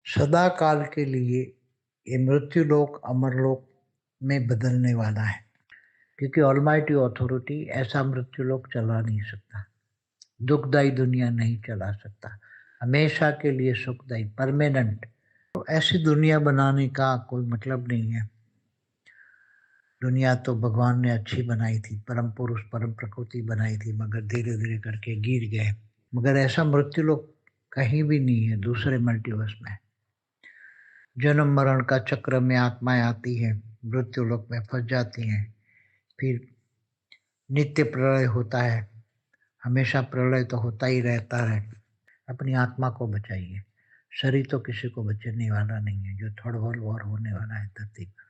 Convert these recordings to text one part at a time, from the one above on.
सदा काल के लिए ये मृत्युलोक अमरलोक में बदलने वाला है, क्योंकि ऑलमाइटी अथॉरिटी ऐसा मृत्युलोक चला नहीं सकता, दुखदाई दुनिया नहीं चला सकता, हमेशा के लिए सुखदाई परमानेंट। तो ऐसी दुनिया बनाने का कोई मतलब नहीं है। दुनिया तो भगवान ने अच्छी बनाई थी, परम पुरुष परम प्रकृति बनाई थी, मगर धीरे धीरे करके गिर गए। मगर ऐसा मृत्युलोक कहीं भी नहीं है दूसरे मल्टीवर्स में। जन्म मरण का चक्र में आत्माएं आती हैं, मृत्युलोक में फंस जाती हैं, फिर नित्य प्रलय होता है। हमेशा प्रलय तो होता ही रहता है। अपनी आत्मा को बचाइए, शरीर तो किसी को बचने वाला नहीं है। जो थर्ड वर्ल्ड वॉर होने वाला है धरती पर,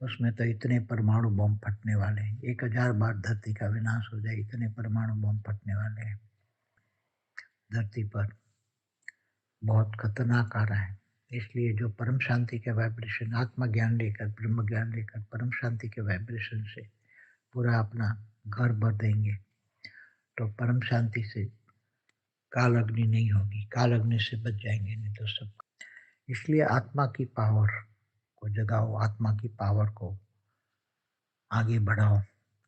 उसमें तो इतने परमाणु बम फटने वाले हैं, 1000 बार धरती का विनाश हो जाए, इतने परमाणु बम फटने वाले हैं धरती पर। बहुत खतरनाक आ रहा है। इसलिए जो परम शांति के वाइब्रेशन, आत्मा ज्ञान लेकर, ब्रह्म ज्ञान लेकर, परम शांति के वाइब्रेशन से पूरा अपना घर भर देंगे, तो परम शांति से काल अग्नि नहीं होगी, काल अग्नि से बच जाएंगे, नहीं तो सब। इसलिए आत्मा की पावर को जगाओ, आत्मा की पावर को आगे बढ़ाओ।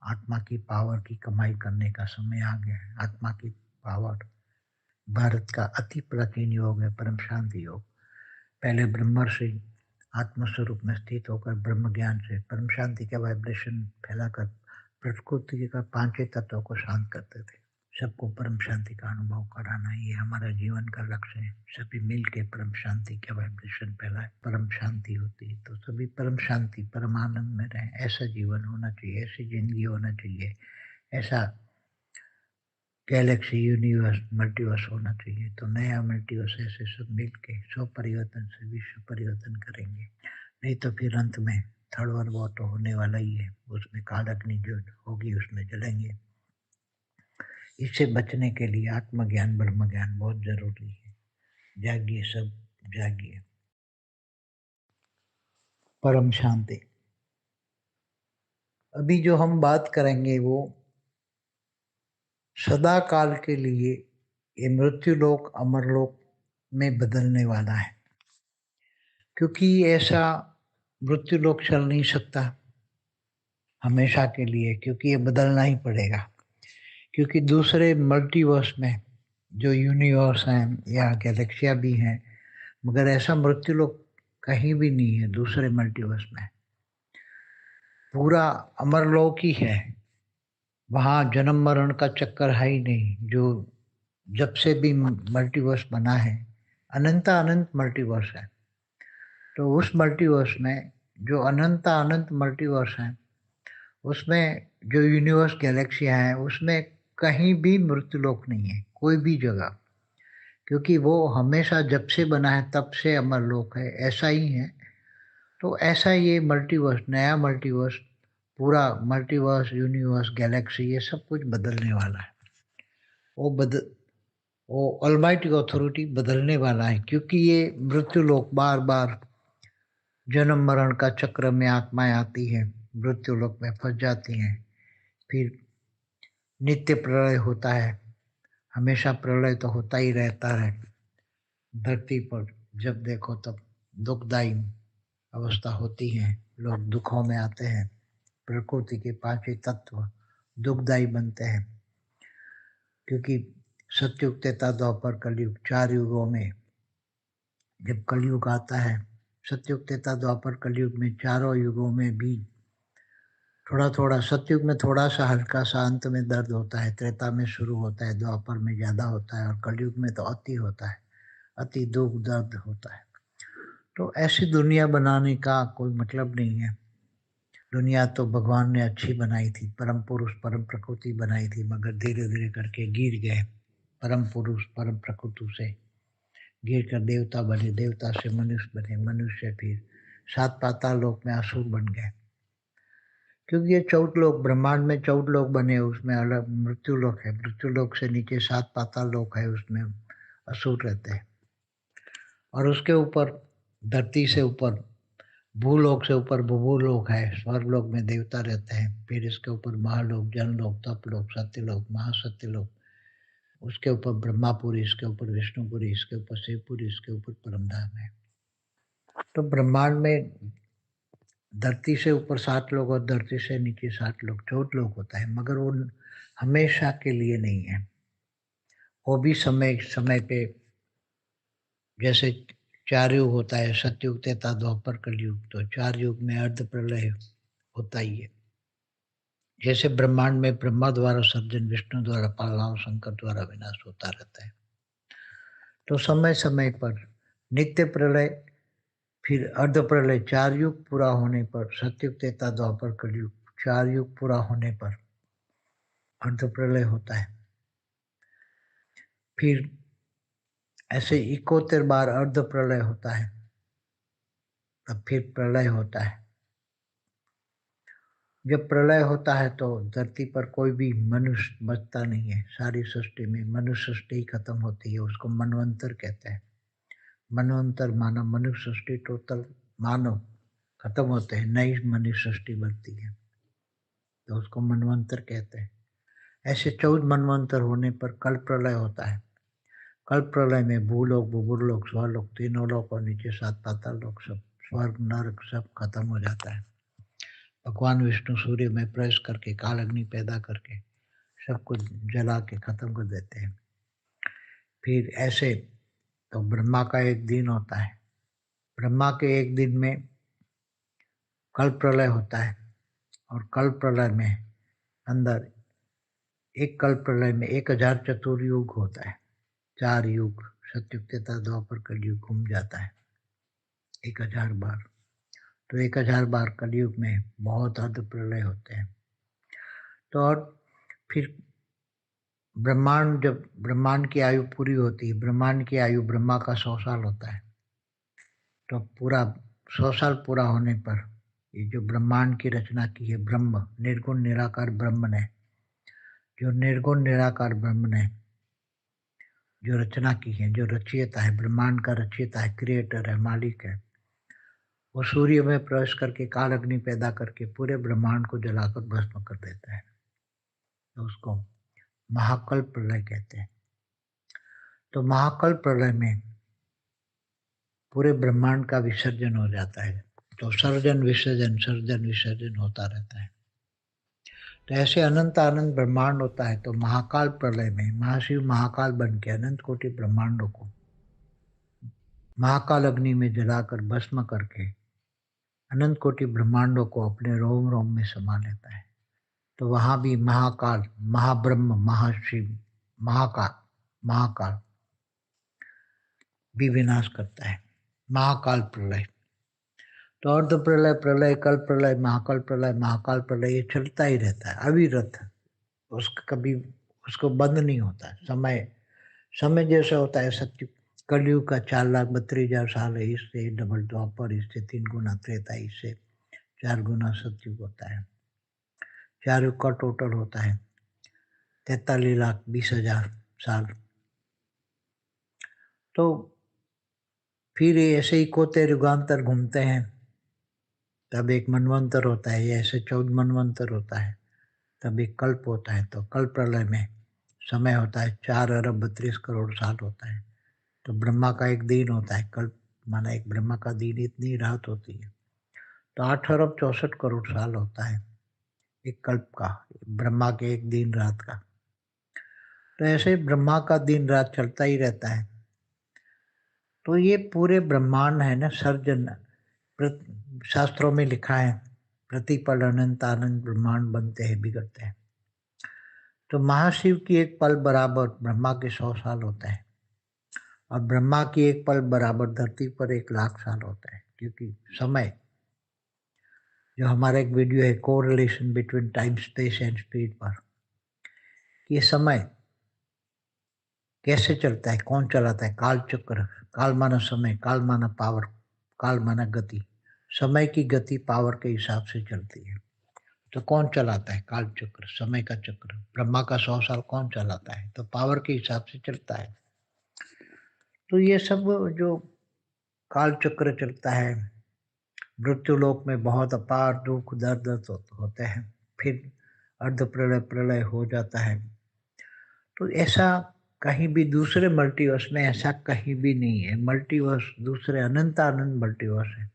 आत्मा की पावर की कमाई करने का समय आ गया है। आत्मा की पावर भारत का अति प्राचीन योग है, परम शांति योग। पहले ब्रह्मर्षि आत्मस्वरूप में स्थित होकर ब्रह्म ज्ञान से परम शांति का वाइब्रेशन फैलाकर प्रकृति का पांचों तत्वों को शांत करते थे। सबको परम शांति का अनुभव कराना, ये हमारा जीवन का लक्ष्य है। सभी मिल के परम शांति का वाइब्रेशन फैलाए, परम शांति होती है तो सभी परम शांति परम आनंद में रहें। ऐसा जीवन होना चाहिए, ऐसी जिंदगी होना चाहिए, ऐसा गैलेक्सी यूनिवर्स मल्टीवर्स होना चाहिए। तो नया मल्टीवर्स ऐसे सब मिल के स्व परिवर्तन से विश्व परिवर्तन करेंगे। नहीं तो फिर अंत में थर्ड वर्ल्ड वॉर तो होने वाला ही है, उसमें काल अग्नि जो होगी उसमें जलेंगे। इससे बचने के लिए आत्मज्ञान ब्रह्म ज्ञान बहुत जरूरी है। जागिए सब, जागिए। परम शांति। अभी जो हम बात करेंगे वो सदा काल के लिए ये मृत्युलोक अमरलोक में बदलने वाला है, क्योंकि ऐसा मृत्युलोक चल नहीं सकता हमेशा के लिए, क्योंकि ये बदलना ही पड़ेगा। क्योंकि दूसरे मल्टीवर्स में जो यूनिवर्स हैं या गैलेक्सिया भी हैं, मगर ऐसा मृत्युलोक कहीं भी नहीं है दूसरे मल्टीवर्स में। पूरा अमरलोक ही है, वहाँ जन्म मरण का चक्कर है ही नहीं। जो जब से भी मल्टीवर्स बना है, अनंत अनंत मल्टीवर्स है। तो उस मल्टीवर्स में जो अनंत अनंत मल्टीवर्स हैं, उसमें जो यूनिवर्स गैलेक्सियाँ हैं, उसमें कहीं भी मृत्युलोक नहीं है, कोई भी जगह। क्योंकि वो हमेशा जब से बना है तब से अमरलोक है, ऐसा ही है। तो ऐसा ये मल्टीवर्स, नया मल्टीवर्स, पूरा मल्टीवर्स यूनिवर्स गैलेक्सी, ये सब कुछ बदलने वाला है। वो वो ऑलमाइटी अथॉरिटी बदलने वाला है, क्योंकि ये मृत्युलोक बार बार जन्म मरण का चक्र में आत्माएं आती हैं, मृत्युलोक में फंस जाती हैं, फिर नित्य प्रलय होता है। हमेशा प्रलय तो होता ही रहता है धरती पर। जब देखो तब दुखदाई अवस्था होती है, लोग दुखों में आते हैं। प्रकृति के पांचों तत्व दुखदाई बनते हैं, क्योंकि सतयुग त्रेता द्वापर कलयुग, 4 युगों में जब कलयुग आता है, सतयुग त्रेता द्वापर कलयुग में चारों युगों में भी थोड़ा थोड़ा, सतयुग में थोड़ा सा हल्का सा अंत में दर्द होता है, त्रेता में शुरू होता है, द्वापर में ज्यादा होता है, और कलयुग में तो अति होता है, अति दुख दर्द होता है। तो ऐसी दुनिया बनाने का कोई मतलब नहीं है। दुनिया तो भगवान ने अच्छी बनाई थी, परम पुरुष परम प्रकृति बनाई थी, मगर धीरे धीरे करके गिर गए। परम पुरुष परम प्रकृति से गिर कर देवता बने, देवता से मनुष्य बने, मनुष्य फिर 7 पाताल लोक में असुर बन गए। क्योंकि ये 14 लोक, ब्रह्मांड में 14 लोक बने, उसमें अलग मृत्यु लोक है, मृत्यु लोक से नीचे 7 पाताल लोक है, उसमें असुर रहते हैं। और उसके ऊपर धरती से ऊपर, भूलोक से ऊपर भूलोक है, स्वर्गलोक में देवता रहते हैं। फिर इसके ऊपर महालोक, जनलोक, तपलोक, सत्यलोक, महासत्यलोक, उसके ऊपर ब्रह्मापुरी, इसके ऊपर विष्णुपुरी, इसके ऊपर शिवपुरी, इसके ऊपर परमधाम है। तो ब्रह्मांड में धरती से ऊपर 7 लोग और धरती से नीचे 7 लोग, 14 लोग होता है, मगर वो हमेशा के लिए नहीं है। वो भी समय समय पे, जैसे 4 युग होता है, सतयुग, त्रेता, द्वापर, कलयुग, तो 4 युग में अर्ध प्रलय होता ही है। जैसे ब्रह्मांड में ब्रह्मा द्वारा सर्जन, विष्णु द्वारा पालना, शंकर द्वारा विनाश होता रहता है। तो समय समय पर नित्य प्रलय, फिर अर्ध प्रलय, 4 युग पूरा होने पर, सतयुग, त्रेता, द्वापर, कलयुग, 4 युग पूरा होने पर अर्ध प्रलय होता है। फिर ऐसे 71 बार अर्ध प्रलय होता है, तब फिर प्रलय होता है। जब प्रलय होता है तो धरती पर कोई भी मनुष्य बचता नहीं है। सारी सृष्टि में मनुष्य सृष्टि ही खत्म होती है, उसको मनवंतर कहते हैं। मनवंतर मानव, मनुष्य सृष्टि, टोटल मानव खत्म होते हैं, नई मनुष्य सृष्टि बनती है, तो उसको मनवंतर कहते हैं। ऐसे 14 मनवंतर होने पर कल प्रलय होता है। कल प्रलय में भूलोक, भूगुरलोक, स्वरलोक, तीनों लोक और नीचे 7 पाताल लोक, सब स्वर्ग नरक सब खत्म हो जाता है। भगवान विष्णु सूर्य में प्रवेश करके काल अग्नि पैदा करके सब कुछ जला के खत्म कर देते हैं। फिर ऐसे तो ब्रह्मा का एक दिन होता है। ब्रह्मा के एक दिन में कल प्रलय होता है, और कल प्रलय में अंदर एक कल प्रलय में 1000 चतुर्युग होता है। 4 युग, सतयुग, त्रेता, द्वापर, कलयुग घूम जाता है 1000 बार। तो 1000 बार कलयुग में बहुत अर्ध प्रलय होते हैं। तो और फिर ब्रह्मांड, जब ब्रह्मांड की आयु पूरी होती है, ब्रह्मांड की आयु ब्रह्मा का 100 साल होता है, तो पूरा 100 साल पूरा होने पर ये जो ब्रह्मांड की रचना की है ब्रह्म, निर्गुण निराकार ब्रह्म ने, जो निर्गुण निराकार ब्रह्म ने जो रचना की है, जो रचयिता है, ब्रह्मांड का रचयिता है, क्रिएटर है, मालिक है, वो सूर्य में प्रवेश करके काल अग्नि पैदा करके पूरे ब्रह्मांड को जलाकर भस्म कर देता है। तो उसको महाकल्प प्रलय कहते हैं। तो महाकल्प प्रलय में पूरे ब्रह्मांड का विसर्जन हो जाता है। तो सर्जन विसर्जन, सर्जन विसर्जन होता रहता है। तो ऐसे अनंत आनंद ब्रह्मांड होता है। तो महाकाल प्रलय में महाशिव महाकाल बन के अनंत कोटि ब्रह्मांडों को महाकाल अग्नि में जलाकर भस्म करके अनंत कोटि ब्रह्मांडों को अपने रोम रोम में समा लेता है। तो वहां भी महाकाल, महाब्रह्म, महाशिव, महाकाल, महाकाल भी विनाश करता है। महाकाल प्रलय, तो अर्ध प्रलय, प्रलय, कल प्रलय, महाकाल प्रलय, महाकाल प्रलय, ये चलता ही रहता है अविरत। उसका कभी उसको बंद नहीं होता। समय समय जैसा होता है। सत्य कलयुग का 4,32,000 साल है, इससे डबल द्वापर, इससे 3 गुना त्रेता, इससे 4 गुना सत्युग होता है। 4 युग का टोटल होता है 43,20,000 साल। तो फिर ये ऐसे ही कोते युगांतर घूमते हैं, तब एक मनवंतर होता है, ये ऐसे 14 मनवंतर होता है, तब एक कल्प होता है। तो कल्प प्रलय में समय होता है 4 अरब 32 करोड़ साल होता है। तो ब्रह्मा का एक दिन होता है, कल्प माना एक ब्रह्मा का दिन, इतनी रात होती है। तो 8 अरब 64 करोड़ साल होता है एक कल्प का, ब्रह्मा के एक दिन रात का। तो ऐसे ब्रह्मा का दिन रात चलता ही रहता है। तो ये पूरे ब्रह्मांड है ना, सर्जन, शास्त्रों में लिखा है, प्रतिपल अनंत आनंद ब्रह्मांड बनते हैं, बिगड़ते हैं। तो महाशिव की एक पल बराबर ब्रह्मा के 100 साल होता है, और ब्रह्मा की एक पल बराबर धरती पर 1,00,000 साल होता है। क्योंकि समय, जो हमारा एक वीडियो है correlation between time space and speed पर, ये समय कैसे चलता है, कौन चलाता है, काल चक्र। काल माना समय, काल माना पावर, काल माना गति। समय की गति पावर के हिसाब से चलती है। तो कौन चलाता है काल चक्र, समय का चक्र? ब्रह्मा का 100 साल कौन चलाता है? तो पावर के हिसाब से चलता है। तो ये सब जो काल चक्र चलता है, मृत्यु लोक में बहुत अपार दुख दर्द होते हैं। फिर अर्ध प्रलय, प्रलय हो जाता है। तो ऐसा कहीं भी दूसरे मल्टीवर्स में ऐसा कहीं भी नहीं है। मल्टीवर्स दूसरे अनंत अनंत मल्टीवर्स है,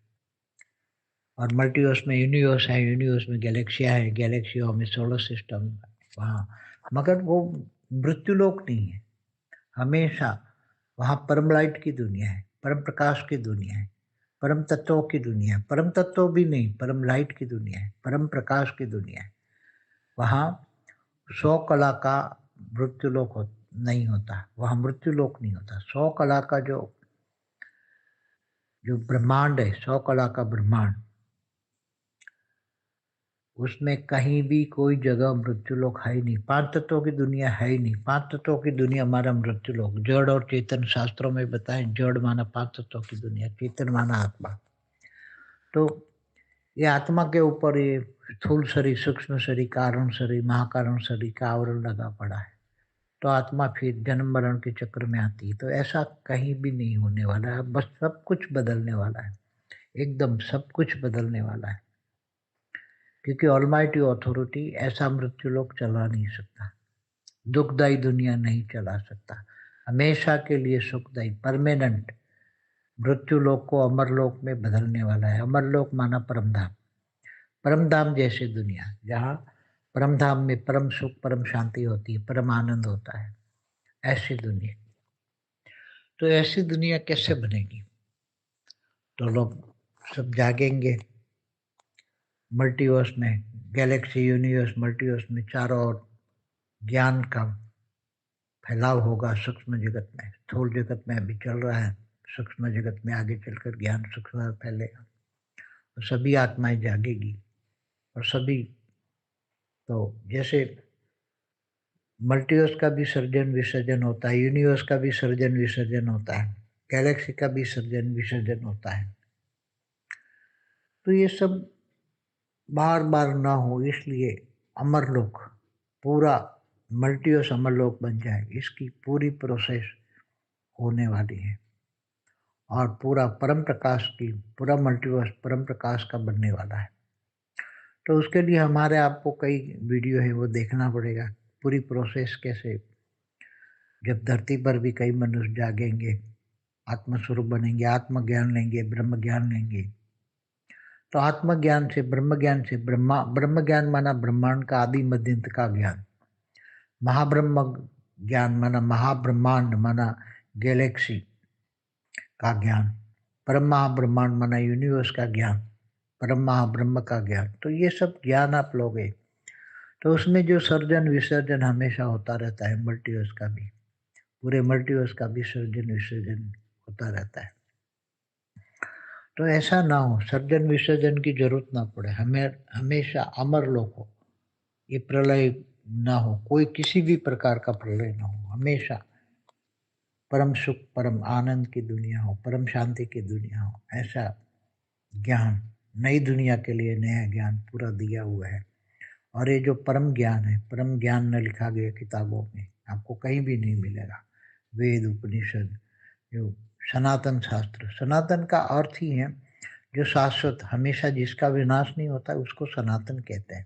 और मल्टीवर्स में यूनिवर्स है, यूनिवर्स में गैलेक्सिया है, गैलेक्सियों में सोलर सिस्टम वहाँ, मगर वो मृत्युलोक नहीं है। हमेशा वहाँ परम लाइट की दुनिया है, परम प्रकाश की दुनिया है, परम तत्वों की दुनिया है। परम तत्व भी नहीं, परम लाइट की दुनिया है, परम प्रकाश की दुनिया है। वहाँ 100 कला का मृत्युलोक नहीं होता, वहाँ मृत्युलोक नहीं होता। 100 कला का जो जो ब्रह्मांड है, 100 कला का ब्रह्मांड, उसमें कहीं भी कोई जगह मृत्युलोक है ही नहीं। 5 तत्वों की दुनिया है ही नहीं। 5 तत्वों की दुनिया हमारा मृत्युलोक। जड़ और चेतन शास्त्रों में बताएं, जड़ माना 5 तत्वों की दुनिया, चेतन माना आत्मा। तो ये आत्मा के ऊपर ये स्थूल शरीर, सूक्ष्म शरीर, कारण शरीर, महाकारण शरीर का आवरण लगा पड़ा है। तो आत्मा फिर जन्म मरण के चक्र में आती है। तो ऐसा कहीं भी नहीं होने वाला है। बस सब कुछ बदलने वाला है, एकदम सब कुछ बदलने वाला है, क्योंकि ऑलमाइटी अथॉरिटी ऐसा मृत्युलोक चला नहीं सकता, दुखदायी दुनिया नहीं चला सकता। हमेशा के लिए सुखदायी परमानेंट मृत्युलोक को अमरलोक में बदलने वाला है। अमरलोक माना परमधाम, परमधाम जैसी दुनिया, जहाँ परमधाम में परम सुख, परम शांति होती है, परम आनंद होता है, ऐसी दुनिया। तो ऐसी दुनिया कैसे बनेगी? तो लोग सब जागेंगे मल्टीवर्स में, गैलेक्सी, यूनिवर्स, मल्टीवर्स में चारों ओर ज्ञान का फैलाव होगा। सूक्ष्म जगत में, स्थूल जगत में अभी चल रहा है, सूक्ष्म जगत में आगे चलकर ज्ञान सूक्ष्म फैलेगा, तो सभी आत्माएं जागेगी। और सभी, तो जैसे मल्टीवर्स का भी सर्जन विसर्जन होता है, यूनिवर्स का भी सर्जन विसर्जन होता है, गैलेक्सी का भी सर्जन विसर्जन होता है। तो ये सब बार बार ना हो, इसलिए अमरलोक, पूरा मल्टीवर्स अमरलोक बन जाए, इसकी पूरी प्रोसेस होने वाली है। और पूरा परम प्रकाश की, पूरा मल्टीवर्स परम प्रकाश का बनने वाला है। तो उसके लिए हमारे आपको कई वीडियो है वो देखना पड़ेगा, पूरी प्रोसेस कैसे। जब धरती पर भी कई मनुष्य जागेंगे, आत्मस्वरूप बनेंगे, आत्मज्ञान लेंगे, ब्रह्म ज्ञान लेंगे। तो आत्मज्ञान से, ब्रह्म ज्ञान से, ब्रह्म ज्ञान माना ब्रह्मांड का आदि मध्य अंत का ज्ञान। महाब्रह्म ज्ञान माना महाब्रह्मांड, माना गैलेक्सी का ज्ञान। परम महाब्रह्मांड माना यूनिवर्स का ज्ञान, परम महाब्रह्म का ज्ञान। तो ये सब ज्ञान आप लोगे, तो उसमें जो सर्जन विसर्जन हमेशा होता रहता है, मल्टीवर्स का भी, पूरे मल्टीवर्स का भी सर्जन विसर्जन होता रहता है। तो ऐसा ना हो, सर्जन विसर्जन की जरूरत ना पड़े, हमें हमेशा अमर लोक हो, ये प्रलय ना हो, कोई किसी भी प्रकार का प्रलय ना हो, हमेशा परम सुख, परम आनंद की दुनिया हो, परम शांति की दुनिया हो। ऐसा ज्ञान, नई दुनिया के लिए नया ज्ञान पूरा दिया हुआ है। और ये जो परम ज्ञान है, परम ज्ञान न लिखा गया किताबों में, आपको कहीं भी नहीं मिलेगा। वेद, उपनिषद, जो सनातन शास्त्र, सनातन का अर्थ ही है जो शाश्वत, हमेशा जिसका विनाश नहीं होता उसको सनातन कहते हैं,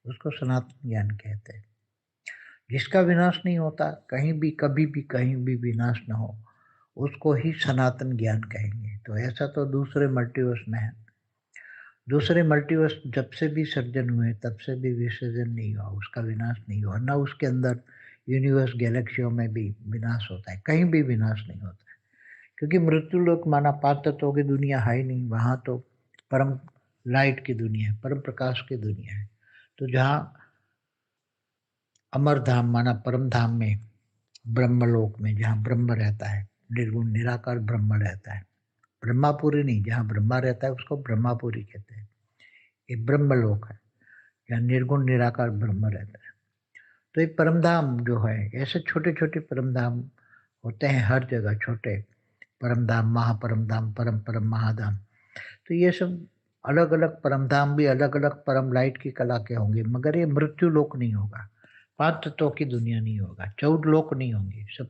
उसको सनातन ज्ञान कहते हैं। जिसका विनाश नहीं होता, कहीं भी कभी भी कहीं भी विनाश ना हो, उसको ही सनातन ज्ञान कहेंगे। तो ऐसा तो दूसरे मल्टीवर्स में है। दूसरे मल्टीवर्स जब से भी सर्जन हुए तब से भी विसर्जन नहीं हुआ, उसका विनाश नहीं हुआ, ना उसके अंदर यूनिवर्स गैलेक्सियों में भी विनाश होता है, कहीं भी विनाश नहीं होता है। क्योंकि मृत्यु लोक माना 5 तत्वों की दुनिया है ही नहीं, वहाँ तो परम लाइट की दुनिया है, परम प्रकाश की दुनिया है। तो जहाँ अमर धाम माना परम धाम में, ब्रह्मलोक में, जहाँ ब्रह्म रहता है, निर्गुण निराकार ब्रह्म रहता है, ब्रह्मापुरी नहीं, जहाँ ब्रह्मा रहता है उसको ब्रह्मापुरी कहते हैं। ये ब्रह्मलोक है जहाँ निर्गुण निराकार ब्रह्म रहता है। तो ये परमधाम जो है, ऐसे छोटे छोटे परमधाम होते हैं हर जगह, छोटे परमधाम, महापरमधाम, परम परम महाधाम। तो ये सब अलग अलग परमधाम भी अलग अलग परम लाइट की कला के होंगे, मगर ये मृत्यु लोक नहीं होगा, 5 तत्वों की दुनिया नहीं होगा, 14 लोक नहीं होंगे, सब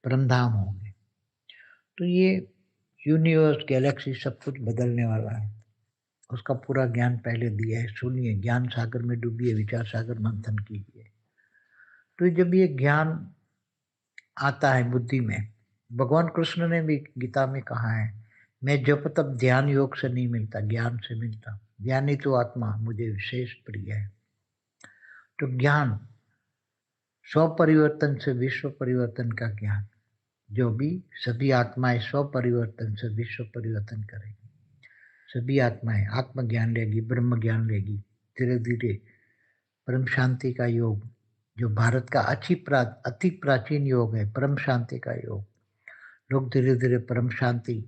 परमधाम होंगे। तो ये यूनिवर्स, गैलेक्सी सब कुछ बदलने वाला है, उसका पूरा ज्ञान पहले दिया है। सुनिए, ज्ञान सागर में डूबिए, विचार सागर मंथन कीजिए। तो जब ये ज्ञान आता है बुद्धि में। भगवान कृष्ण ने भी गीता में कहा है, मैं जप तप ध्यान योग से नहीं मिलता, ज्ञान से मिलता। ज्ञानी तो आत्मा मुझे विशेष प्रिय है। तो ज्ञान, स्व परिवर्तन से विश्व परिवर्तन का ज्ञान, जो भी सभी आत्माएं स्व परिवर्तन से विश्व परिवर्तन करेगी। सभी आत्माएं आत्मज्ञान लेगी, ब्रह्म ज्ञान लेगी, धीरे धीरे परम शांति का योग, जो भारत का अति प्राचीन योग है, परम शांति का योग, लोग धीरे धीरे परम शांति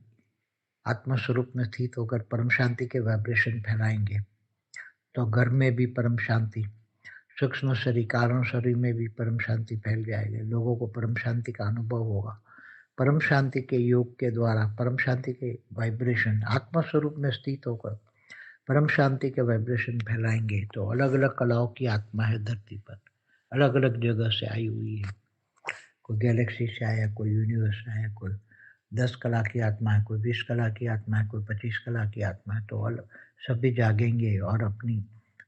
आत्म स्वरूप में स्थित होकर परम शांति के वाइब्रेशन फैलाएंगे। तो घर में भी परम शांति, सूक्ष्म शरीर कारण शरीर में भी परम शांति फैल जाएगी। लोगों को परम शांति का अनुभव होगा। परम शांति के योग के द्वारा परम शांति के वाइब्रेशन आत्म स्वरूप में स्थित होकर परम शांति के वाइब्रेशन फैलाएंगे। तो अलग अलग कलाओं की आत्मा है धरती पर, अलग अलग जगह से आई हुई है। कोई गैलेक्सी से आया, कोई यूनिवर्स से आया, कोई 10 कला की आत्मा है, कोई 20 कला की आत्मा है, कोई 25 कला की आत्मा है। तो सभी जागेंगे और अपनी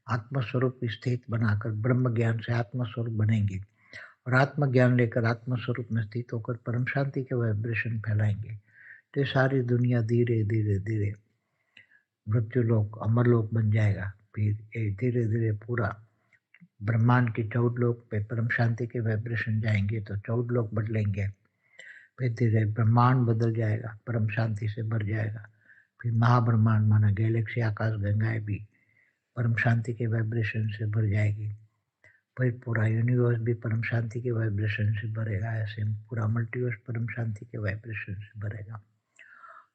आत्मस्वरूप स्थित बनाकर ब्रह्म ज्ञान से आत्मस्वरूप बनेंगे और आत्मज्ञान लेकर आत्मस्वरूप में स्थित होकर परम शांति के वाइब्रेशन फैलाएंगे। तो सारी दुनिया धीरे धीरे धीरे मृत्युलोक अमरलोक बन जाएगा। फिर धीरे धीरे पूरा ब्रह्मांड के 14 लोक पे परम शांति के वाइब्रेशन जाएंगे तो 14 लोक बदलेंगे। फिर धीरे ब्रह्मांड बदल जाएगा, परम शांति से भर जाएगा। फिर महाब्रह्मांड माना गैलेक्सी आकाश गंगाएं भी परम शांति के वाइब्रेशन से भर जाएगी। फिर पूरा यूनिवर्स भी परम शांति के वाइब्रेशन से भरेगा। ऐसे पूरा मल्टीवर्स परम शांति के वाइब्रेशन से भरेगा।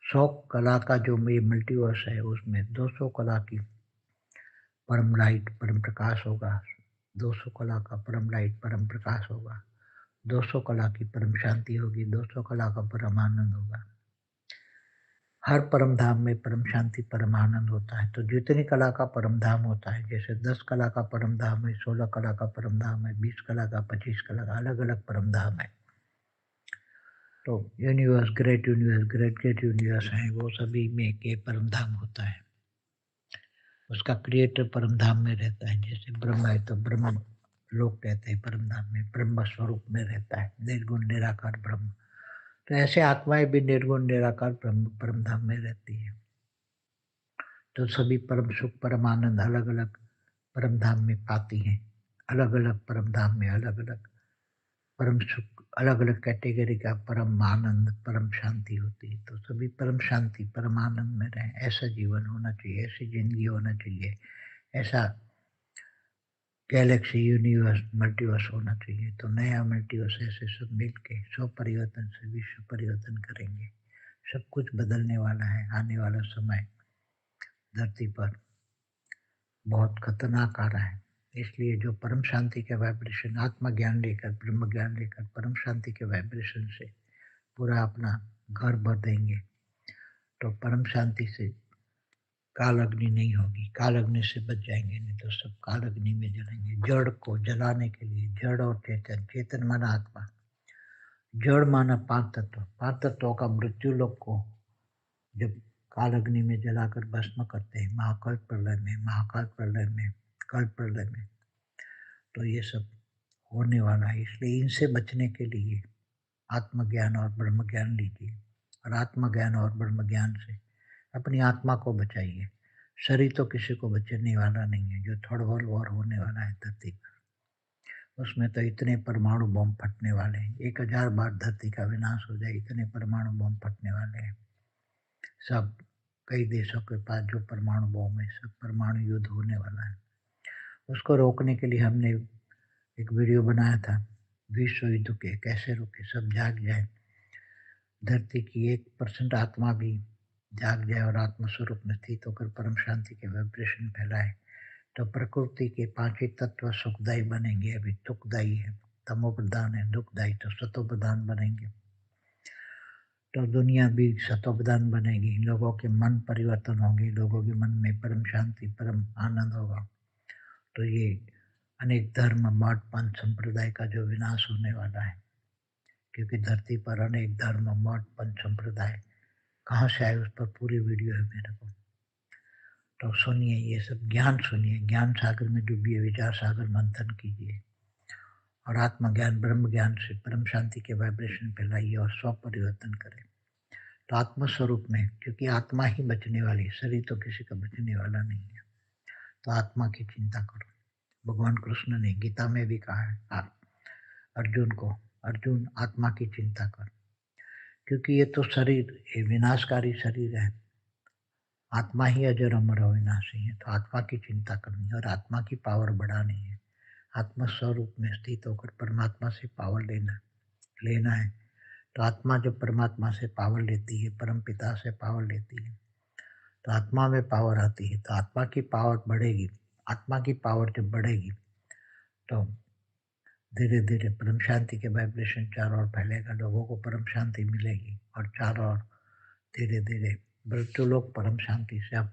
100 कला का जो ये मल्टीवर्स है उसमें 200 कला की परम लाइट परम प्रकाश होगा। 200 कला का परम लाइट परम प्रकाश होगा। 200 कला की परम शांति होगी। 200 कला का परम आनंद होगा। हर परम धाम में परम शांति परम आनंद होता है। तो जितनी कला का परम धाम होता है, जैसे 10 कला का परम धाम है, 16 कला का परम धाम है, 20 कला का, 25 कला का, अलग अलग परम धाम है। तो यूनिवर्स ग्रेट यूनिवर्स है, वो सभी में के परम धाम होता है। उसका क्रिएटर परम धाम में रहता है। जैसे ब्रह्म है तो ब्रह्म लोग कहते हैं परम धाम में, ब्रह्म स्वरूप में रहता है, निर्गुण निराकार ब्रह्म। तो ऐसे आत्माएं भी निर्गुण निराकार ब्रह्म परम धाम में रहती है। तो सभी परम सुख परम आनंद अलग अलग परम धाम में पाती हैं। अलग अलग परम धाम में अलग अलग परम सुख, अलग अलग कैटेगरी का परम आनंद परम शांति होती है। तो सभी परम शांति परम आनंद में रहें, ऐसा जीवन होना चाहिए, ऐसी जिंदगी होना चाहिए, ऐसा गैलेक्सी यूनिवर्स मल्टीवर्स होना चाहिए। तो नया मल्टीवर्स ऐसे सब मिलके स्व परिवर्तन से विश्व परिवर्तन करेंगे। सब कुछ बदलने वाला है। आने वाला समय धरती पर बहुत खतरनाक आ रहा है। इसलिए जो परम शांति के वाइब्रेशन आत्मा ज्ञान लेकर ब्रह्म ज्ञान लेकर परम शांति के वाइब्रेशन से पूरा अपना घर भर देंगे तो परम शांति से काल अग्नि नहीं होगी। काल अग्नि से बच जाएंगे, नहीं तो सब काल अग्नि में जलेंगे। जड़ को जलाने के लिए, जड़ और चेतन, चेतन माना आत्मा, जड़ माना 5 तत्व, 5 तत्वों का मृत्यु लोक को जब काल अग्नि में जलाकर भस्म करते हैं, महाकाल प्रलय में, महाकाल प्रलय में, कल प्रलय में, तो ये सब होने वाला है। इसलिए इनसे बचने के लिए आत्मज्ञान और ब्रह्म ज्ञान लीजिए और आत्मज्ञान और ब्रह्म ज्ञान से अपनी आत्मा को बचाइए। शरीर तो किसी को बचने वाला नहीं है। जो थर्ड वर्ल्ड वॉर होने वाला है धरती पर, उसमें तो इतने परमाणु बम फटने वाले हैं, 1000 बार धरती का विनाश हो जाए, इतने परमाणु बम फटने वाले हैं। सब कई देशों के पास जो परमाणु बम है, सब परमाणु युद्ध होने वाला है। उसको रोकने के लिए हमने एक वीडियो बनाया था, विश्व युद्ध के कैसे रोके, सब जाग जाए, धरती की 1% आत्मा भी जाग जाए और आत्म स्वरूप में स्थित होकर परम शांति के वाइब्रेशन फैलाए, तो प्रकृति के 5 ही तत्व सुखदायी बनेंगे। अभी दुखदायी है, तमो प्रधान है, दुखदायी, तो सतो प्रधान बनेंगे। तो दुनिया भी सतो प्रधान बनेगी। लोगों के मन परिवर्तन होंगे, लोगों के मन में परम शांति परम आनंद होगा। तो ये अनेक धर्म मठ पंथ संप्रदाय का जो विनाश होने वाला है, क्योंकि धरती पर अनेक धर्म मठ पंथ संप्रदाय कहाँ से आए, उस पर पूरी वीडियो है मेरे को। तो सुनिए, ये सब ज्ञान सुनिए, ज्ञान सागर में डूबिए, विचार सागर मंथन कीजिए और आत्मज्ञान ब्रह्म ज्ञान से परम शांति के वाइब्रेशन फैलाइए और स्व परिवर्तन करें। तो आत्म स्वरूप में, क्योंकि आत्मा ही बचने वाली, शरीर तो किसी का बचने वाला नहीं है, तो आत्मा की चिंता करो। भगवान कृष्ण ने गीता में भी कहा है अर्जुन को, अर्जुन आत्मा की चिंता कर, क्योंकि ये तो शरीर, ये विनाशकारी शरीर है, आत्मा ही अजर अमर अविनाशी है, तो आत्मा की चिंता करनी है और आत्मा की पावर बढ़ानी है। आत्मा स्वरूप में स्थित होकर परमात्मा से पावर लेना है। तो आत्मा जब परमात्मा से पावर लेती है, परम पिता से पावर लेती है, तो आत्मा में पावर आती है, तो आत्मा की पावर बढ़ेगी। आत्मा की पावर जब बढ़ेगी तो धीरे धीरे परम शांति के वाइब्रेशन चारों ओर फैलेगा, लोगों को परम शांति मिलेगी और चारों ओर धीरे धीरे मृत्यु लोग परम शांति से अब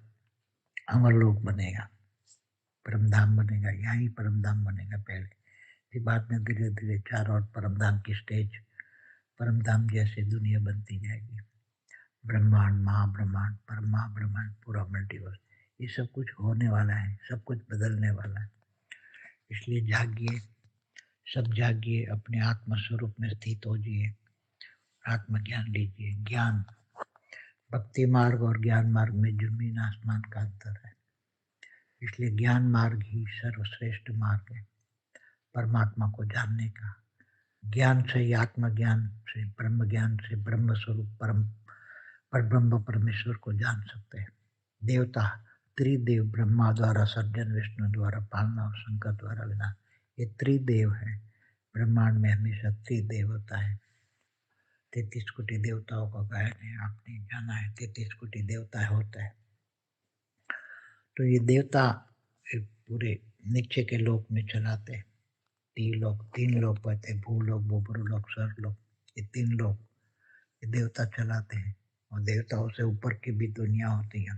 अमर लोक बनेगा, परम धाम बनेगा। यहाँ ही परम धाम बनेगा पहले, फिर बाद में धीरे धीरे चारों ओर परम धाम की स्टेज, परम धाम जैसे दुनिया बनती जाएगी। ब्रह्मांड, महाब्रह्मांड, परमाब्रह्मांड, पूरा मल्टीवर्स, ये सब कुछ होने वाला है, सब कुछ बदलने वाला है। इसलिए जागिए, सब जागिए, अपने आत्म स्वरूप में स्थित हो जाइए, आत्मज्ञान लीजिए। ज्ञान, भक्ति मार्ग और ज्ञान मार्ग में जमीन आसमान का अंतर है, इसलिए ज्ञान मार्ग ही सर्वश्रेष्ठ मार्ग है परमात्मा को जानने का। ज्ञान से ही, आत्मज्ञान से, ब्रह्म ज्ञान से ब्रह्म स्वरूप पर ब्रह्म परमेश्वर को जान सकते हैं। देवता, त्रिदेव, ब्रह्मा द्वारा सर्जन, विष्णु द्वारा पालना और शंकर द्वारा विनाश, ये त्रिदेव है। ब्रह्मांड में हमेशा त्रिदेव होता है। 33 कोटि देवताओं का गायन है, आपने जाना है 33 कोटि देवता होता है। तो ये देवता पूरे नीचे के लोक में चलाते हैं। तीन लोग कहते हैं, भूलोक, भूपरलोक, स्वर्गलोक, ये तीन लोग ये देवता चलाते हैं। और देवताओं से ऊपर की भी दुनिया होती है,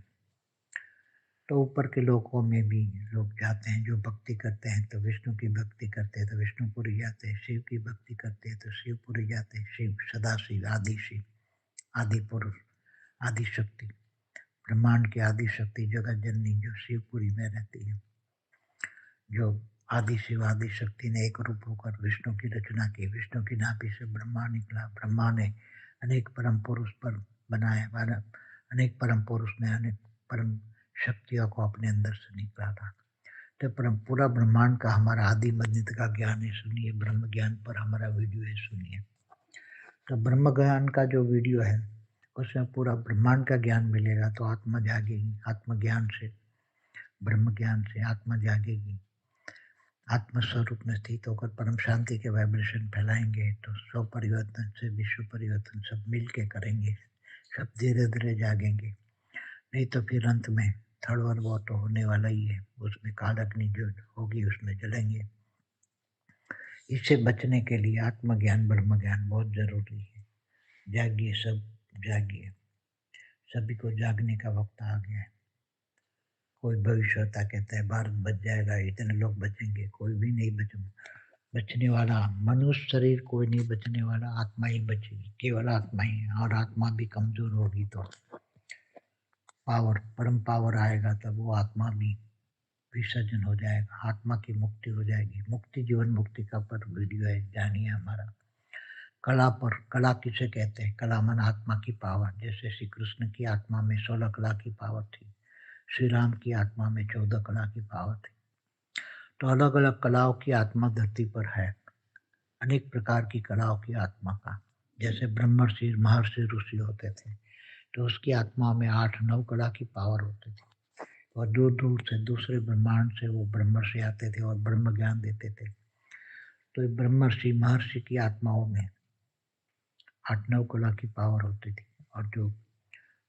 तो ऊपर के लोकों में भी लोग जाते हैं। जो भक्ति करते हैं तो विष्णु की भक्ति करते हैं तो विष्णुपुरी जाते हैं, शिव की भक्ति करते हैं तो शिवपुरी जाते हैं। शिव सदाशिव, आदि शिव, आदि पुरुष, आदि शक्ति, ब्रह्मांड की आदि शक्ति, जगत जननी जो शिवपुरी में रहती है, जो आदि शिव आदि शक्ति ने एक रूप होकर विष्णु की रचना की। विष्णु की नाभि से ब्रह्मा निकला, ब्रह्मा ने अनेक परम पुरुष पर बनाया, अनेक परम पुरुष ने अनेक परम शक्तियों को अपने अंदर से निकला था। तो पूरा ब्रह्मांड का हमारा आदि मध्य का ज्ञान है, सुनिए। ब्रह्म ज्ञान पर हमारा वीडियो है, सुनिए। तो ब्रह्म ज्ञान का जो वीडियो है उसमें पूरा ब्रह्मांड का ज्ञान मिलेगा, तो आत्मा जागेगी। आत्मज्ञान से, ब्रह्म ज्ञान से आत्मा जागेगी। आत्म स्वरूप में स्थित होकर परम शांति के वाइब्रेशन फैलाएंगे, तो स्व परिवर्तन से विश्व परिवर्तन सब मिल के करेंगे, सब धीरे धीरे जागेंगे। नहीं तो फिर अंत में थर्ड वर्ल्ड वॉर तो होने वाला ही है, उसमें काल अग्नि जो होगी उसमें जलेंगे। इससे बचने के लिए आत्मज्ञान ब्रह्म ज्ञान बहुत जरूरी है। जागिए, सब जागिए, सभी को जागने का वक्त आ गया है। कोई भविष्यता कहता है भारत बच जाएगा, इतने लोग बचेंगे, कोई भी नहीं बचने वाला। मनुष्य शरीर कोई नहीं बचने वाला, आत्मा ही बचेगी, केवल आत्मा ही। और आत्मा भी कमजोर होगी तो पावर, परम पावर आएगा, तब वो आत्मा भी विसर्जन हो जाएगा, आत्मा की मुक्ति हो जाएगी। मुक्ति, जीवन मुक्ति का पर वीडियो है, जानिए हमारा। कला पर, कला किसे कहते हैं? कला मन आत्मा की पावर। जैसे श्री कृष्ण की आत्मा में 16 कला की पावर थी, श्री राम की आत्मा में 14 कला की पावर थी। तो अलग अलग कलाओं की आत्मा धरती पर है, अनेक प्रकार की कलाओं की आत्मा का। जैसे ब्रह्मर्षि, महर्षि, ऋषि होते थे, तो उसकी आत्मा में 8-9 कला की पावर होती थी। और दूर दूर से, दूसरे ब्रह्मांड से वो ब्रह्मर्षि आते थे और ब्रह्म ज्ञान देते थे। तो ब्रह्मर्षि, महर्षि की आत्माओं में 8-9 कला की पावर होती थी। और जो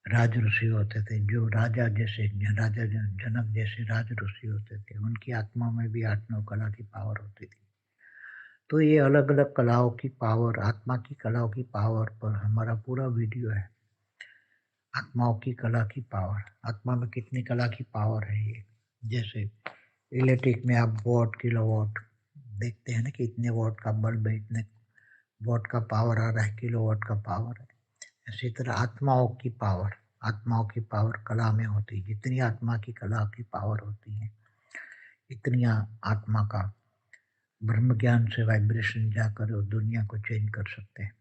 राज ऋषि होते थे, जो राजा जैसे, राजा जनक जैसे राज ऋषि होते थे, उनकी आत्मा में भी 8-9 कला की पावर होती थी। तो ये अलग अलग कलाओं की पावर, आत्मा की कलाओं की पावर पर हमारा पूरा वीडियो है। आत्माओं की कला की पावर, आत्मा में कितनी कला की पावर है ये। जैसे इलेक्ट्रिक में आप वॉट, किलोवाट देखते हैं ना कि इतने वॉट का बल्ब है, इतने वॉट का पावर आ रहा है, किलोवाट का पावर है। इसी तरह आत्माओं की पावर, आत्माओं की पावर कला में होती है। जितनी आत्मा की कला की पावर होती है, इतनी आत्मा का ब्रह्म ज्ञान से वाइब्रेशन जाकर वो दुनिया को चेंज कर सकते हैं।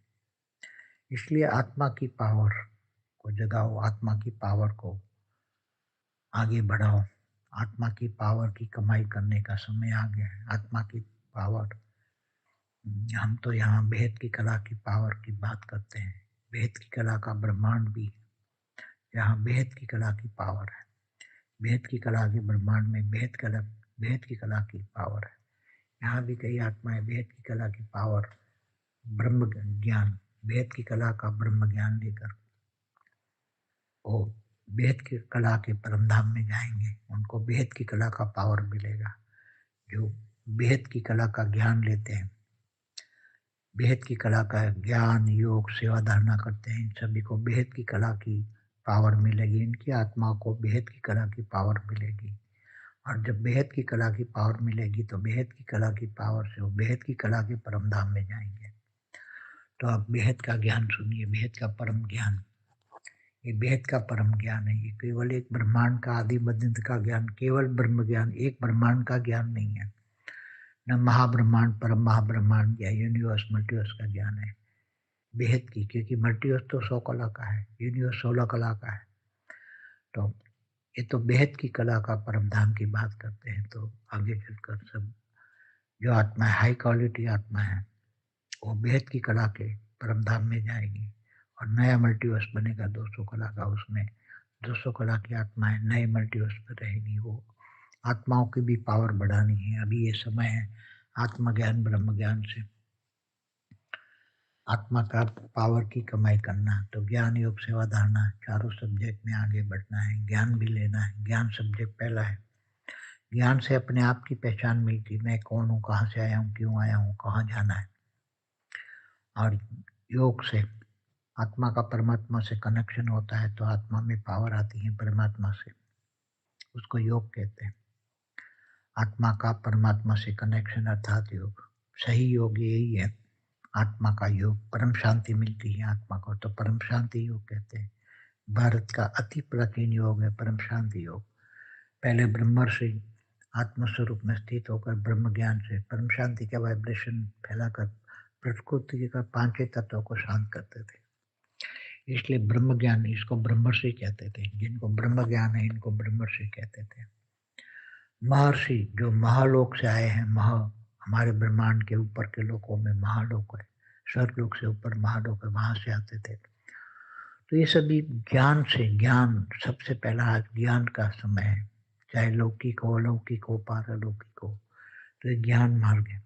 इसलिए आत्मा की पावर को जगाओ, आत्मा की पावर को आगे बढ़ाओ। आत्मा की पावर की कमाई करने का समय आ गया है। आत्मा की पावर, हम तो यहाँ भेद की कला की पावर की बात करते हैं। भेद की कला का ब्रह्मांड भी, यहाँ भेद की कला की पावर है। भेद की कला के ब्रह्मांड में भेद की कला की पावर है। यहाँ भी कई आत्माएं भेद की कला की पावर, ब्रह्म ज्ञान, भेद की कला का ब्रह्म ज्ञान लेकर वो भेद की कला के परमधाम में जाएंगे। उनको भेद की कला का पावर मिलेगा। जो भेद की कला का ज्ञान लेते हैं, भेद की कला का ज्ञान, योग, सेवा धारणा करते हैं, इन सभी को भेद की कला की पावर मिलेगी। इनकी आत्मा को भेद की कला की पावर मिलेगी। और जब बेहद की कला की पावर मिलेगी तो बेहद की कला की पावर से वो बेहद की कला के परम धाम में जाएंगे। तो आप बेहद का ज्ञान सुनिए, बेहद का परम ज्ञान। ये बेहद का परम ज्ञान है। ये केवल एक ब्रह्मांड का आदि मध्य का ज्ञान, केवल ब्रह्म ज्ञान, एक ब्रह्मांड का ज्ञान नहीं है, न महाब्रह्मांड, परम महाब्रह्मांड या यूनिवर्स मल्टीवर्स का ज्ञान है। बेहद की, क्योंकि मल्टीवर्स तो 100 कला का है, यूनिवर्स 16 कला का है। तो ये तो बेहद की कला का परम धाम की बात करते हैं। तो आगे चलकर सब जो आत्मा है, हाई क्वालिटी आत्मा है, वो बेहद की कला के परम धाम में जाएगी। और नया मल्टीवर्स बनेगा 200 कला का। उसमें 200 कला की आत्माएं नए मल्टीवर्स पर रहेगी। वो आत्माओं की भी पावर बढ़ानी है। अभी ये समय है आत्मज्ञान ब्रह्म ज्ञान से आत्मा का पावर की कमाई करना। तो ज्ञान, योग, सेवा, धारणा, चारों सब्जेक्ट में आगे बढ़ना है। ज्ञान भी लेना है। ज्ञान सब्जेक्ट पहला है। ज्ञान से अपने आप की पहचान मिलती, मैं कौन हूँ, कहाँ से आया हूँ, क्यों आया हूँ, कहाँ जाना है। और योग से आत्मा का परमात्मा से कनेक्शन होता है, तो आत्मा में पावर आती है परमात्मा से, उसको योग कहते हैं। आत्मा का परमात्मा से कनेक्शन अर्थात योग। सही योग यही है, आत्मा का योग। परम शांति मिलती है आत्मा को, तो परम शांति योग कहते हैं। भारत का अति प्राचीन योग है परम शांति योग। पहले ब्रह्मर्षि आत्मस्वरूप में स्थित होकर ब्रह्म ज्ञान से परम शांति का वाइब्रेशन फैलाकर प्रकृति का पांचों तत्वों को शांत करते थे। इसलिए ब्रह्म ज्ञान, इसको ब्रह्मर्षि कहते थे। जिनको ब्रह्म ज्ञान है इनको ब्रह्मर्षि कहते थे। महर्षि जो महालोक से आए हैं, हमारे ब्रह्मांड के ऊपर के लोकों में महालोक है, स्वर्गलोक से ऊपर महालोक है, वहां से आते थे। तो ये सभी ज्ञान से, ज्ञान सबसे पहला आज ज्ञान का समय है, चाहे लौकिक हो, अलौकिक हो, पारलौकिक हो। तो ये ज्ञान मार्ग है।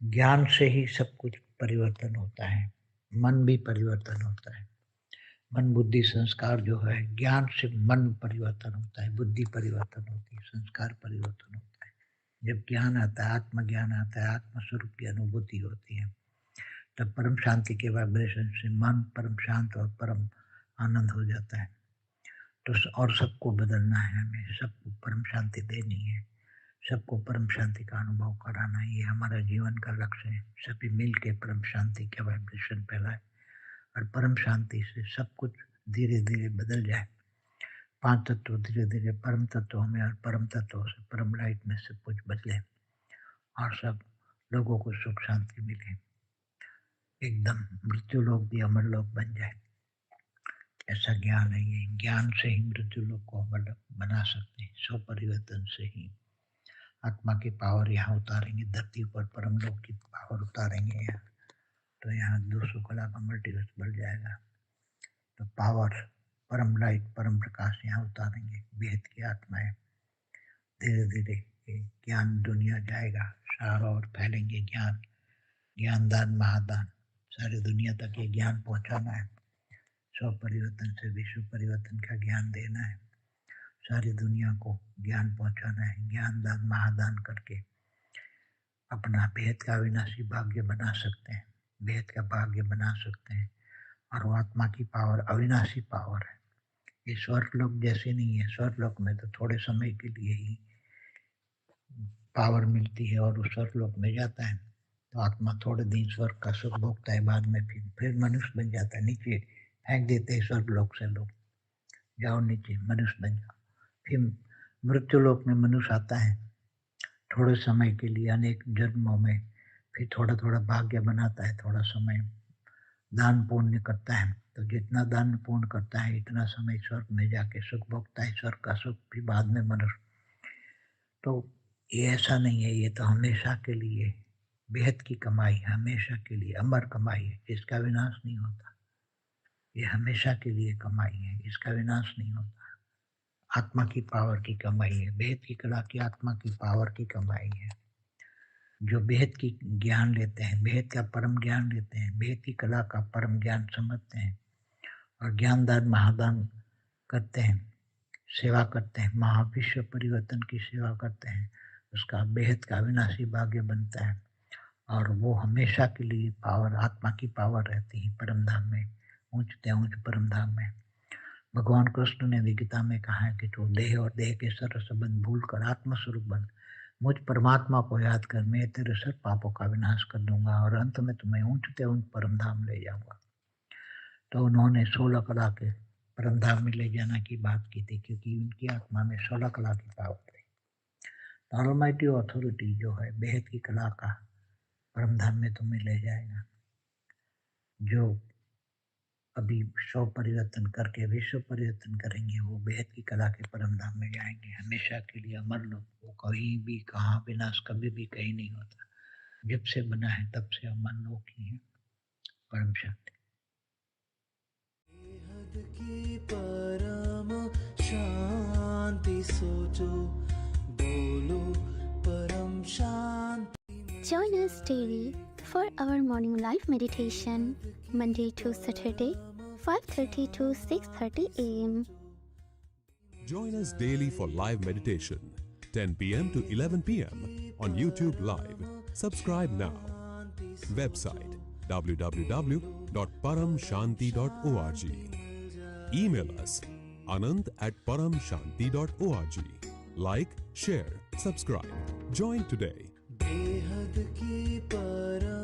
ज्ञान से ही सब कुछ परिवर्तन होता है। मन भी परिवर्तन होता है। मन बुद्धि संस्कार जो है, ज्ञान से मन परिवर्तन होता है, बुद्धि परिवर्तन होती है, संस्कार परिवर्तन होता है। जब ज्ञान आता है, आत्मज्ञान आता है, आत्मस्वरूप की अनुभूति होती है, तब परम शांति के वाइब्रेशन से मन परम शांत और परम आनंद हो जाता है। तो और सबको बदलना है, हमें सबको परम शांति देनी है, सबको परम शांति का अनुभव कराना है। ये हमारा जीवन का लक्ष्य है। सभी मिल के परम शांति का वाइब्रेशन फैलाए और परम शांति से सब कुछ धीरे धीरे बदल जाए। पांच तत्व धीरे धीरे परम तत्वों में और परम तत्वों से परम लाइट में सब कुछ बदले और सब लोगों को सुख शांति मिले। एकदम मृत्यु लोक भी अमर लोक बन जाए, ऐसा ज्ञान है। ये ज्ञान से ही मृत्यु लोक को अमर बना सकते हैं। स्व परिवर्तन से ही आत्मा की पावर यहाँ उतारेंगे, धरती पर परम लोक की पावर उतारेंगे यहाँ, तो यहाँ 200 कला का मल्टीवर्स बढ़ जाएगा। तो पावर, परम लाइट, परम प्रकाश यहाँ उतारेंगे। बेहद की आत्माएं धीरे धीरे ज्ञान दुनिया जाएगा, सारा और फैलेंगे ज्ञान, ज्ञान दान महादान, सारी दुनिया तक ये ज्ञान पहुंचाना है। स्व परिवर्तन से विश्व परिवर्तन का ज्ञान देना है, सारी दुनिया को ज्ञान पहुंचाना है। ज्ञान दान महादान करके अपना भेद का अविनाशी भाग्य बना सकते हैं, भेद का भाग्य बना सकते हैं। और वो आत्मा की पावर अविनाशी पावर है। ये स्वर्गलोक जैसे नहीं है। स्वर्गलोक में तो थोड़े समय के लिए ही पावर मिलती है और उस स्वर्गलोक में जाता है, तो आत्मा थोड़े दिन स्वर्ग का सुख भोगता है, बाद में फिर मनुष्य बन जाता है। नीचे फेंक देते हैं स्वर्गलोक से लोग, जाओ नीचे मनुष्य बन जाओ। फिर मृत्यु लोक में मनुष्य आता है, थोड़े समय के लिए अनेक जन्मों में, फिर थोड़ा-थोड़ा भाग्य बनाता है, थोड़ा समय दान पुण्य करता है, तो जितना दान पुण्य करता है इतना समय स्वर्ग में जाके सुख भोगता है, स्वर्ग का सुख भी बाद में मनुष्य। तो ये ऐसा नहीं है, ये तो हमेशा के लिए बेहद की कमाई, हमेशा के लिए अमर कमाई है, जिसका विनाश नहीं होता। ये हमेशा के लिए कमाई है, इसका विनाश नहीं होता। आत्मा की पावर की कमाई है, बेहद की कला की आत्मा की पावर की कमाई है। जो बेहद की ज्ञान लेते हैं, बेहद का परम ज्ञान लेते हैं, बेहद की कला का परम ज्ञान समझते हैं और ज्ञानदान महादान करते हैं, सेवा करते हैं, महाविश्व परिवर्तन की सेवा करते हैं, उसका बेहद का अविनाशी भाग्य बनता है और वो हमेशा के लिए पावर, आत्मा की पावर रहती है परम धाम में, ऊंचते ऊंच परम धाम में। भगवान कृष्ण ने भी गीता में कहा है कि तू देह और देह के सर्व संबंध भूल कर आत्मस्वरूप बन, मुझ परमात्मा को याद कर, मैं तेरे सब पापों का विनाश कर दूंगा और अंत में तुम्हें ऊंचते ऊंच परम धाम ले जाऊंगा। तो उन्होंने 16 कला के परम धाम में ले जाने की बात की थी, क्योंकि उनकी आत्मा में 16 कला की पावर थी। ऑलमाइटी अथॉरिटी जो है बेहद की कला का परम धाम में तुम्हें ले जाएगा। जो अभी 100 परिवर्तन करके विश्व परिवर्तन करेंगे, वो बेहद की कला के परम धाम में जाएंगे, हमेशा के लिए अमर लोग। वो कहीं भी, कहाँ विनाश कभी भी कहीं नहीं होता। जब से बना है तब से अमर लोग ही है। परम शांति। बेहद की परम शांति सोचो, बोलो परम शांति। Join us daily for our morning live meditation, Monday to Saturday, 5:30 to 6:30 a.m. Join us daily for live meditation, 10 p.m. to 11 p.m. on YouTube Live. Subscribe now. Website www.paramshanti.org. Email us anant@paramshanti.org. Like, share, subscribe. Join today. बेहद की परम